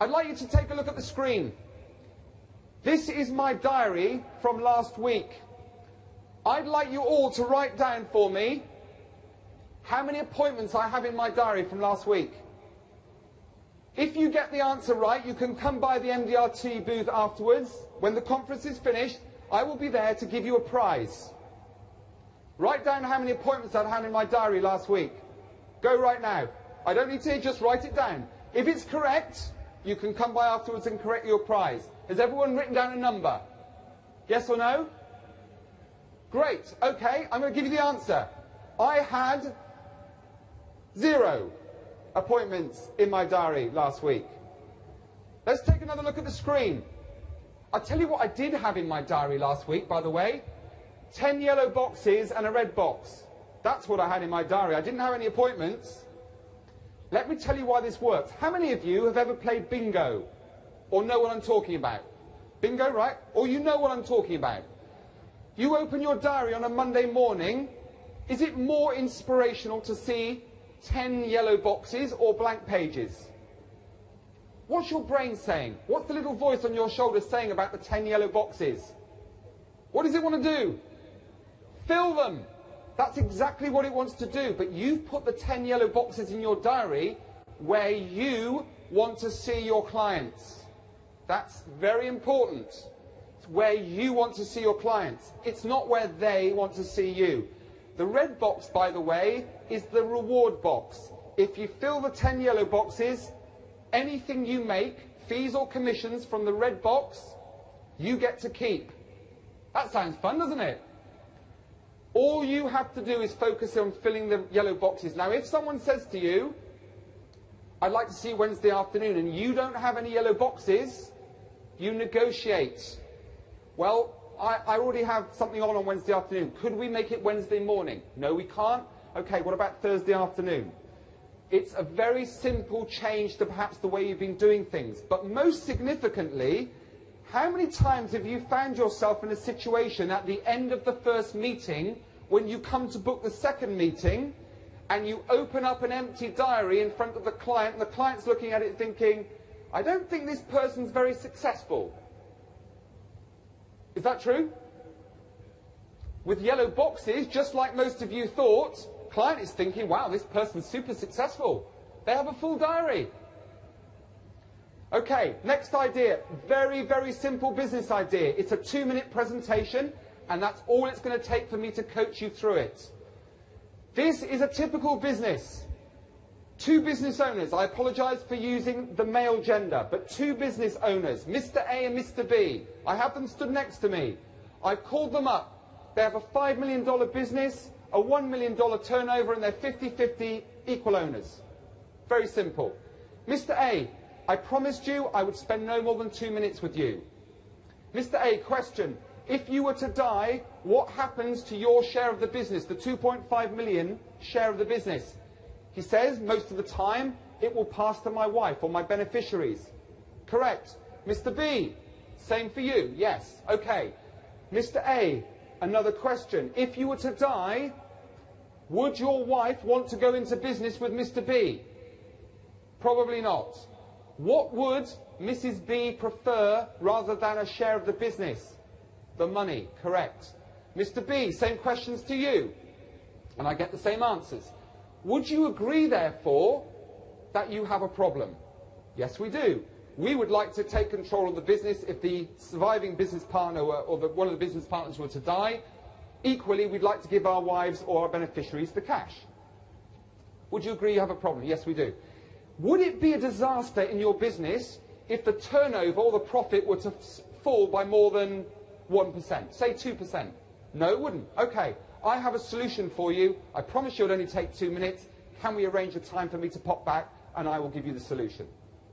I'd like you to take a look at the screen. This is my diary from last week. I'd like you all to write down for me how many appointments I have in my diary from last week. If you get the answer right, you can come by the MDRT booth afterwards. When the conference is finished, I will be there to give you a prize. Write down how many appointments I've had in my diary last week. Go right now. I don't need to hear, just write it down. If it's correct, you can come by afterwards and correct your prize. Has everyone written down a number? Yes or no? Great. Okay, I'm going to give you the answer. I had 0 appointments in my diary last week. Let's take another look at the screen. I'll tell you what I did have in my diary last week, by the way. 10 yellow boxes and a red box. That's what I had in my diary. I didn't have any appointments. Let me tell you why this works. How many of you have ever played bingo? Or know what I'm talking about? Bingo, right? Or you know what I'm talking about. You open your diary on a Monday morning. Is it more inspirational to see 10 yellow boxes or blank pages? What's your brain saying? What's the little voice on your shoulder saying about the 10 yellow boxes? What does it want to do? Fill them. That's exactly what it wants to do. But you've put the 10 yellow boxes in your diary where you want to see your clients. That's very important. It's where you want to see your clients. It's not where they want to see you. The red box, by the way, is the reward box. If you fill the 10 yellow boxes, anything you make, fees or commissions from the red box, you get to keep. That sounds fun, doesn't it? All you have to do is focus on filling the yellow boxes. Now, if someone says to you, I'd like to see you Wednesday afternoon, and you don't have any yellow boxes, you negotiate. Well, I already have something on Wednesday afternoon. Could we make it Wednesday morning? No, we can't. Okay, what about Thursday afternoon? It's a very simple change to perhaps the way you've been doing things. But most significantly, how many times have you found yourself in a situation at the end of the first meeting when you come to book the second meeting and you open up an empty diary in front of the client and the client's looking at it thinking, I don't think this person's very successful. Is that true? With yellow boxes, just like most of you thought, client is thinking, wow, this person's super successful. They have a full diary. Okay, next idea. Very, very simple business idea. It's a 2-minute presentation, and that's all it's going to take for me to coach you through it. This is a typical business. 2 business owners. I apologize for using the male gender, but 2 business owners, Mr. A and Mr. B. I have them stood next to me. I've called them up. They have a $5 million business, a $1 million turnover, and they're 50-50 equal owners. Very simple. Mr. A, I promised you I would spend no more than 2 minutes with you. Mr. A, question. If you were to die, what happens to your share of the business, the 2.5 million share of the business? He says, most of the time, it will pass to my wife or my beneficiaries. Correct. Mr. B, same for you. Yes. Okay. Mr. A, another question. If you were to die, would your wife want to go into business with Mr. B? Probably not. What would Mrs. B prefer rather than a share of the business? The money. Correct. Mr. B, same questions to you. And I get the same answers. Would you agree, therefore, that you have a problem? Yes, we do. We would like to take control of the business if the surviving business partner or one of the business partners were to die. Equally, we'd like to give our wives or our beneficiaries the cash. Would you agree you have a problem? Yes, we do. Would it be a disaster in your business if the turnover or the profit were to fall by more than 1%, say 2%? No, it wouldn't. Okay. I have a solution for you. I promise you it'll only take 2 minutes. Can we arrange a time for me to pop back and I will give you the solution?